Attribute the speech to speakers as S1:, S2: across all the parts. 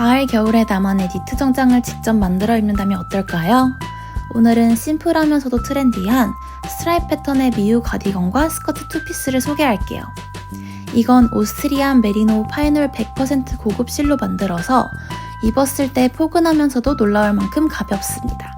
S1: 가을, 겨울에 나만의 니트 정장을 직접 만들어 입는다면 어떨까요? 오늘은 심플하면서도 트렌디한 스트라이프 패턴의 미우 가디건과 스커트 투피스를 소개할게요. 이건 오스트리안 메리노 파이놀 100% 고급 실로 만들어서 입었을 때 포근하면서도 놀라울 만큼 가볍습니다.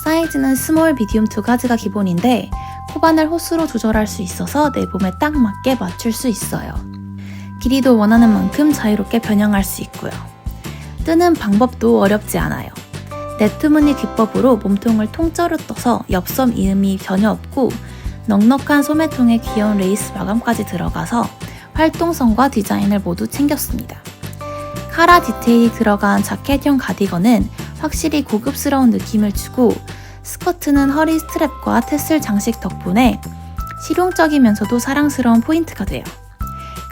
S1: 사이즈는 스몰, 미디움 두 가지가 기본인데 코바늘 호스로 조절할 수 있어서 내 몸에 딱 맞게 맞출 수 있어요. 길이도 원하는 만큼 자유롭게 변형할 수 있고요. 뜨는 방법도 어렵지 않아요. 네트 무늬 기법으로 몸통을 통째로 떠서 옆섬 이음이 전혀 없고 넉넉한 소매통에 귀여운 레이스 마감까지 들어가서 활동성과 디자인을 모두 챙겼습니다. 카라 디테일이 들어간 자켓형 가디건은 확실히 고급스러운 느낌을 주고 스커트는 허리 스트랩과 테슬 장식 덕분에 실용적이면서도 사랑스러운 포인트가 돼요.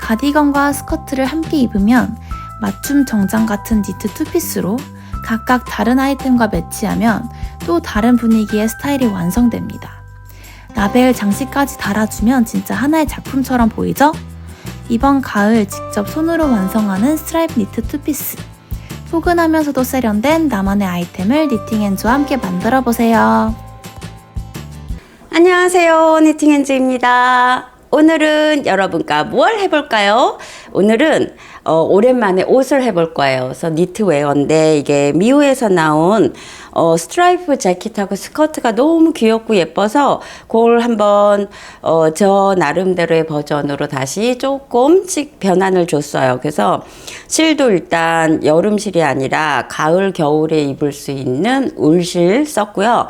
S1: 가디건과 스커트를 함께 입으면 맞춤 정장 같은 니트 투피스로 각각 다른 아이템과 매치하면 또 다른 분위기의 스타일이 완성됩니다. 라벨 장식까지 달아주면 진짜 하나의 작품처럼 보이죠? 이번 가을 직접 손으로 완성하는 스트라이프 니트 투피스. 포근하면서도 세련된 나만의 아이템을 니팅앤즈와 함께 만들어보세요.
S2: 안녕하세요, 니팅앤즈입니다. 오늘은 여러분과 뭘 해볼까요? 오늘은 오랜만에 옷을 해볼 거예요. 그래서 니트웨어인데 이게 미우에서 나온 스트라이프 재킷하고 스커트가 너무 귀엽고 예뻐서 그걸 한번 저 나름대로의 버전으로 다시 조금씩 변환을 줬어요. 그래서 실도 일단 여름실이 아니라 가을 겨울에 입을 수 있는 울실 썼고요.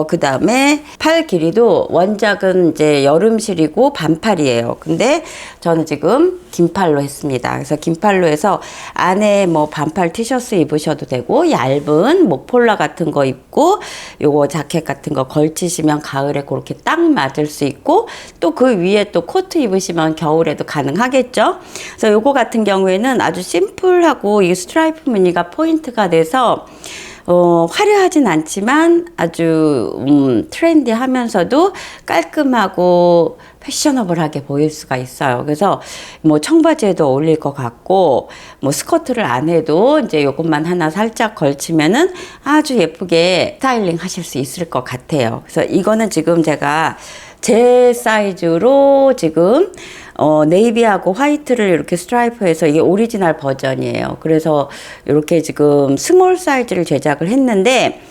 S2: 그 다음에 팔 길이도 원작은 이제 여름실이고 반팔이에요. 근데 저는 지금 긴팔로 했습니다. 그래서 긴팔로 해서 안에 뭐 반팔 티셔츠 입으셔도 되고 얇은 뭐 폴라 같은 거 입고 요거 자켓 같은 거 걸치시면 가을에 그렇게 딱 맞을 수 있고 또 그 위에 또 코트 입으시면 겨울에도 가능하겠죠. 그래서 요거 같은 경우에는 아주 심플하고 이 스트라이프 무늬가 포인트가 돼서 화려하진 않지만 아주 트렌디하면서도 깔끔하고 패셔너블하게 보일 수가 있어요. 그래서 뭐 청바지에도 어울릴 것 같고 뭐 스커트를 안 해도 이제 요것만 하나 살짝 걸치면은 아주 예쁘게 스타일링 하실 수 있을 것 같아요. 그래서 이거는 지금 제가 제 사이즈로 지금 네이비하고 화이트를 이렇게 스트라이프해서 이게 오리지널 버전이에요. 그래서 이렇게 지금 스몰 사이즈를 제작을 했는데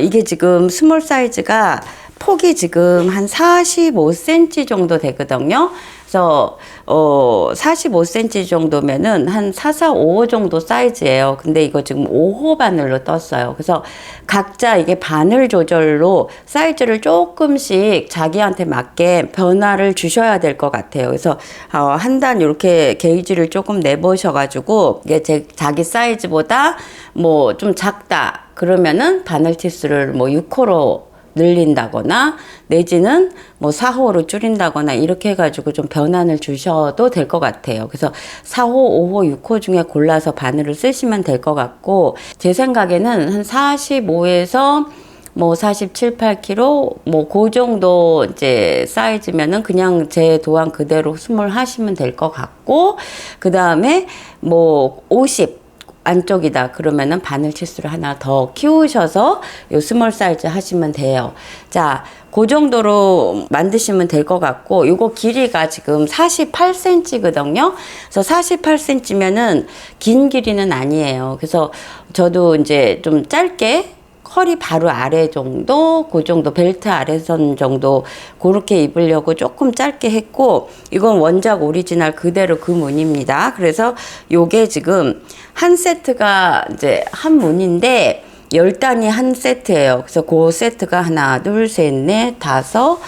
S2: 이게 지금 스몰 사이즈가 폭이 지금 한 45cm 정도 되거든요. 그래서 45cm 정도면은 한 4455 정도 사이즈예요. 근데 이거 지금 5호 바늘로 떴어요. 그래서 각자 이게 바늘 조절로 사이즈를 조금씩 자기한테 맞게 변화를 주셔야 될 것 같아요. 그래서 한 단 이렇게 게이지를 조금 내보셔가지고 이게 자기 사이즈보다 뭐 좀 작다 그러면은 바늘 티스를 뭐 6호로 늘린다거나 내지는 뭐 4호로 줄인다거나 이렇게 해가지고 좀 변환을 주셔도 될 것 같아요. 그래서 4호, 5호, 6호 중에 골라서 바늘을 쓰시면 될 것 같고 제 생각에는 한 45에서 뭐 47, 8kg 뭐 그 정도 이제 사이즈면은 그냥 제 도안 그대로 스몰 하시면 될 것 같고 그 다음에 뭐 50 안쪽이다 그러면은 바늘 치수를 하나 더 키우셔서 요 스몰 사이즈 하시면 돼요. 자, 그 정도로 만드시면 될 것 같고 요거 길이가 지금 48cm거든요. 그래서 48cm면은 긴 길이는 아니에요. 그래서 저도 이제 좀 짧게 허리 바로 아래 정도, 그 정도 벨트 아래선 정도 그렇게 입으려고 조금 짧게 했고 이건 원작 오리지널 그대로 그 무늬입니다. 그래서 요게 지금 한 세트가 이제 한 무늬인데 10단이 한 세트예요. 그래서 그 세트가 하나, 둘, 셋, 넷, 다섯,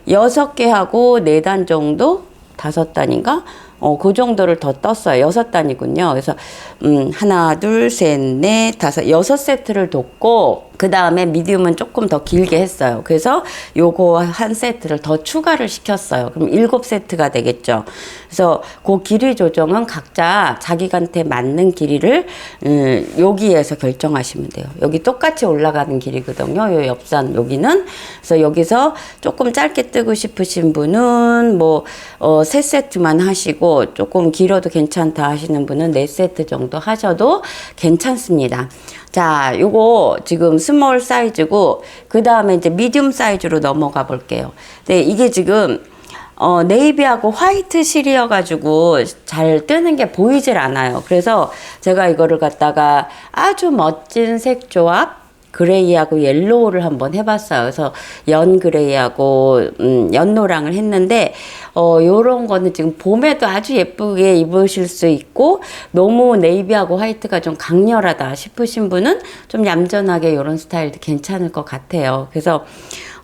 S2: 6개 하고 4단 정도? 5단인가? 그 정도를 더 떴어요. 6단이군요. 그래서 하나, 둘, 셋, 넷, 다섯, 6세트를 뒀고 그 다음에 미디움은 조금 더 길게 했어요. 그래서 요거 한 세트를 더 추가를 시켰어요. 그럼 7세트가 되겠죠. 그래서 그 길이 조정은 각자 자기한테 맞는 길이를 여기에서 결정하시면 돼요. 여기 똑같이 올라가는 길이거든요. 요 옆선 여기는. 그래서 여기서 조금 짧게 뜨고 싶으신 분은 뭐 3세트만 하시고 조금 길어도 괜찮다 하시는 분은 4세트 정도 하셔도 괜찮습니다. 자, 요거 지금 스몰 사이즈고 그 다음에 이제 미디움 사이즈로 넘어가 볼게요. 네, 이게 지금 네이비하고 화이트 실이어 가지고 잘 뜨는 게 보이질 않아요. 그래서 제가 이거를 갖다가 아주 멋진 색 조합 그레이하고 옐로우를 한번 해봤어요. 그래서 연 그레이하고 연노랑을 했는데 요런 거는 지금 봄에도 아주 예쁘게 입으실 수 있고, 너무 네이비하고 화이트가 좀 강렬하다 싶으신 분은 좀 얌전하게 요런 스타일도 괜찮을 것 같아요. 그래서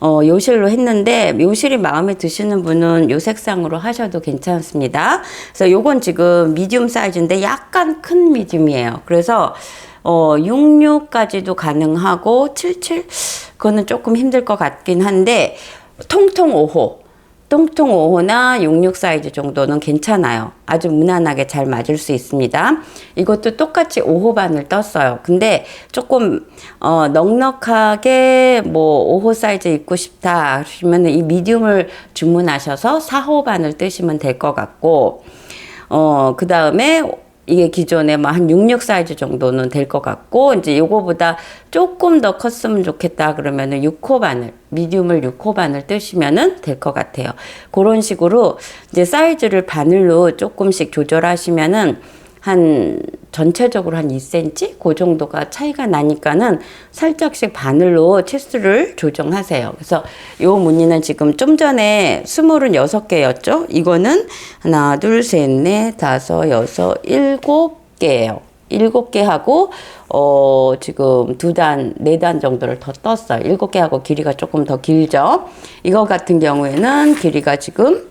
S2: 요 실로 했는데, 요 실이 마음에 드시는 분은 요 색상으로 하셔도 괜찮습니다. 그래서 요건 지금 미디움 사이즈인데 약간 큰 미디움이에요. 그래서 66까지도 가능하고 77? 그거는 조금 힘들 것 같긴 한데, 통통 5호나 66 사이즈 정도는 괜찮아요. 아주 무난하게 잘 맞을 수 있습니다. 이것도 똑같이 5호 바늘 떴어요. 근데 조금 넉넉하게 뭐 5호 사이즈 입고 싶다 하시면 이 미디움을 주문하셔서 4호 바늘 뜨시면 될 것 같고, 그 다음에 이게 기존에 뭐 한 66 사이즈 정도는 될 것 같고, 이제 요거보다 조금 더 컸으면 좋겠다 그러면은 6호 바늘, 미디움을 6호 바늘 뜨시면은 될 것 같아요. 그런 식으로 이제 사이즈를 바늘로 조금씩 조절하시면은 한 전체적으로 한 2cm 그 정도가 차이가 나니까는 살짝씩 바늘로 치수를 조정하세요. 그래서 요 무늬는 지금 좀 전에 스몰은 6개였죠. 이거는 하나, 둘, 셋, 넷, 다섯, 여섯, 7개예요. 7개 하고 지금 2단, 4단 정도를 더 떴어요. 7개 하고 길이가 조금 더 길죠. 이거 같은 경우에는 길이가 지금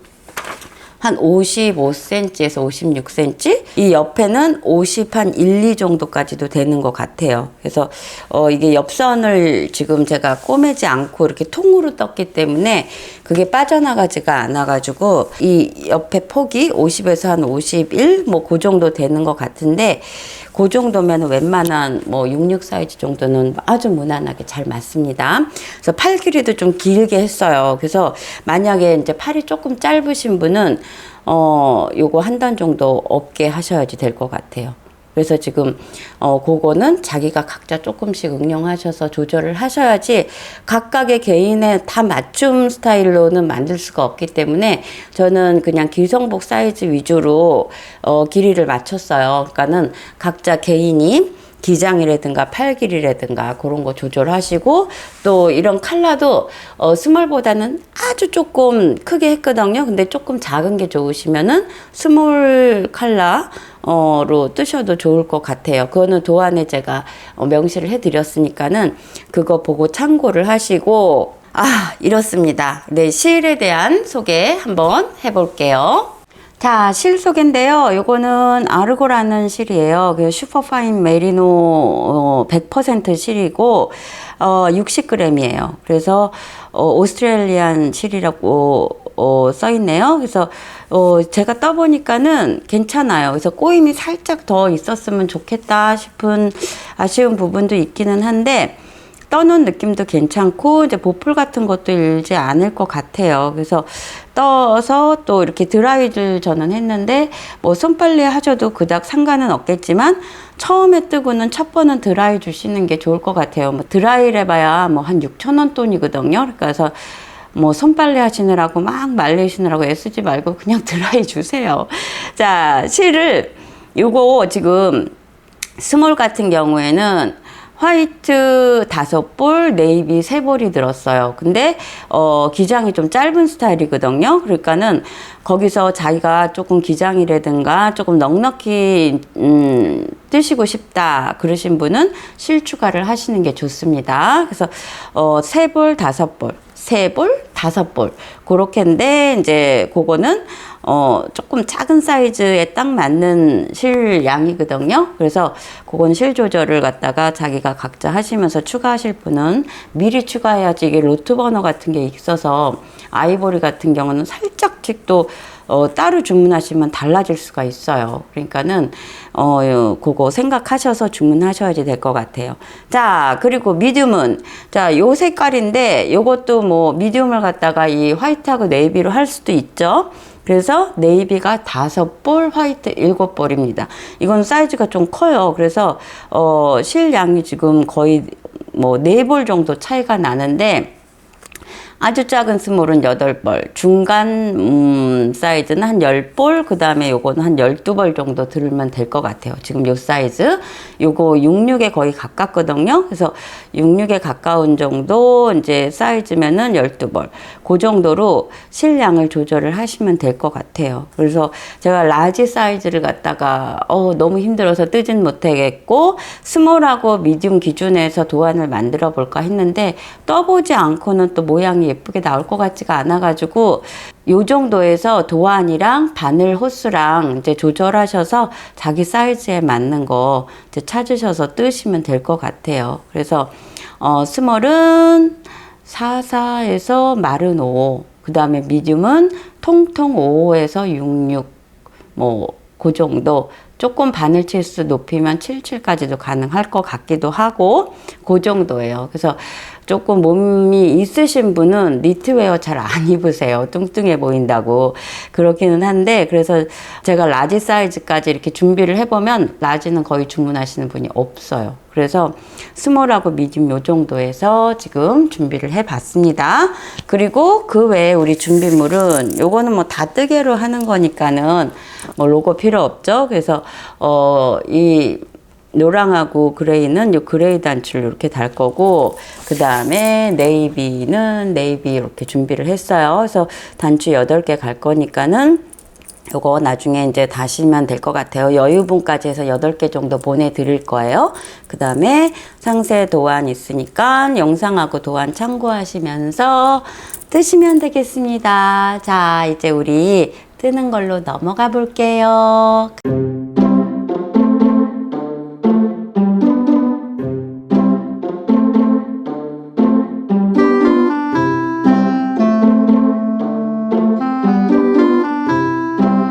S2: 한 55cm에서 56cm? 이 옆에는 50 한 1, 2 정도까지도 되는 것 같아요. 그래서 이게 옆선을 지금 제가 꼬매지 않고 이렇게 통으로 떴기 때문에 그게 빠져나가지가 않아가지고 이 옆에 폭이 50에서 한 51? 뭐 그 정도 되는 것 같은데, 그 정도면 웬만한 뭐 66 사이즈 정도는 아주 무난하게 잘 맞습니다. 그래서 팔 길이도 좀 길게 했어요. 그래서 만약에 이제 팔이 조금 짧으신 분은 요거 한 단 정도 없게 하셔야지 될 것 같아요. 그래서 지금 그거는 자기가 각자 조금씩 응용하셔서 조절을 하셔야지, 각각의 개인의 다 맞춤 스타일로는 만들 수가 없기 때문에 저는 그냥 기성복 사이즈 위주로 길이를 맞췄어요. 그러니까는 각자 개인이 기장이라든가 팔 길이라든가 그런 거 조절하시고, 또 이런 컬러도 스몰보다는 아주 조금 크게 했거든요. 근데 조금 작은 게 좋으시면은 스몰 컬러로 뜨셔도 좋을 것 같아요. 그거는 도안에 제가 명시를 해드렸으니까는 그거 보고 참고를 하시고, 이렇습니다. 네, 실에 대한 소개 한번 해볼게요. 자, 실 소개인데요. 요거는 아르고라는 실이에요. 그 슈퍼파인 메리노 100% 실이고 60g이에요. 그래서 오스트레일리안 실이라고 써 있네요. 그래서 제가 떠보니까는 괜찮아요. 그래서 꼬임이 살짝 더 있었으면 좋겠다 싶은 아쉬운 부분도 있기는 한데, 떠놓은 느낌도 괜찮고 이제 보풀 같은 것도 일지 않을 것 같아요. 그래서 떠서 또 이렇게 드라이를 저는 했는데, 뭐 손빨래 하셔도 그닥 상관은 없겠지만 처음에 뜨고는 첫 번은 드라이 주시는 게 좋을 것 같아요. 뭐 드라이를 해봐야 뭐 한 6,000원 돈이거든요. 그래서 뭐 손빨래 하시느라고 막 말리시느라고 애쓰지 말고 그냥 드라이 주세요. 자, 실을 요거 지금 스몰 같은 경우에는 화이트 5볼, 네이비 3볼이 들었어요. 근데 기장이 좀 짧은 스타일이거든요. 그러니까는 거기서 자기가 조금 기장이라든가 조금 넉넉히 뜨시고 싶다 그러신 분은 실 추가를 하시는 게 좋습니다. 그래서 3볼, 5볼, 3볼, 5볼. 그렇게인데, 이제, 그거는, 조금 작은 사이즈에 딱 맞는 실 양이거든요. 그래서 그건 실 조절을 갖다가 자기가 각자 하시면서 추가하실 분은 미리 추가해야지 이게 로트 버너 같은 게 있어서 아이보리 같은 경우는 살짝씩 또 따로 주문하시면 달라질 수가 있어요. 그러니까는, 그거 생각하셔서 주문하셔야지 될 것 같아요. 자, 그리고 미디움은, 자, 요 색깔인데, 요것도 뭐, 미디움을 갖다가 이 화이트하고 네이비로 할 수도 있죠. 그래서 네이비가 5볼, 화이트 7볼입니다. 이건 사이즈가 좀 커요. 그래서, 실량이 지금 거의 뭐, 4볼 정도 차이가 나는데, 아주 작은 스몰은 8벌, 중간 사이즈는 한 10볼, 그 다음에 요거는 한 12벌 정도 들으면 될 것 같아요. 지금 요 사이즈. 요거 66에 거의 가깝거든요. 그래서 66에 가까운 정도 이제 사이즈면은 12벌. 그 정도로 실량을 조절을 하시면 될 것 같아요. 그래서 제가 라지 사이즈를 갖다가 너무 힘들어서 뜨진 못하겠고 스몰하고 미디움 기준에서 도안을 만들어 볼까 했는데 떠보지 않고는 또 모양이 예쁘게 나올 것 같지가 않아가지고 요 정도에서 도안이랑 바늘 호스랑 이제 조절하셔서 자기 사이즈에 맞는 거 이제 찾으셔서 뜨시면 될 것 같아요. 그래서 스몰은 44에서 마른 5, 그 다음에 미디움은 통통 5에서 66, 뭐 그 정도. 조금 바늘 치수 높이면 77까지도 가능할 것 같기도 하고 그 정도예요. 그래서 조금 몸이 있으신 분은 니트웨어 잘 안 입으세요. 뚱뚱해 보인다고. 그렇기는 한데 그래서 제가 라지 사이즈까지 이렇게 준비를 해보면 라지는 거의 주문하시는 분이 없어요. 그래서 스몰하고 미디움 요 정도에서 지금 준비를 해봤습니다. 그리고 그 외에 우리 준비물은 요거는 뭐 다 뜨개로 하는 거니까는 뭐 로고 필요 없죠. 그래서 이 노랑하고 그레이는 요 그레이 단추를 이렇게 달 거고 그 다음에 네이비는 네이비 이렇게 준비를 했어요. 그래서 단추 8개 갈 거니까는 요거 나중에 이제 다시면 될 것 같아요. 여유분까지 해서 8개 정도 보내드릴 거예요. 그 다음에 상세 도안 있으니까 영상하고 도안 참고하시면서 뜨시면 되겠습니다. 자, 이제 우리 뜨는 걸로 넘어가 볼게요.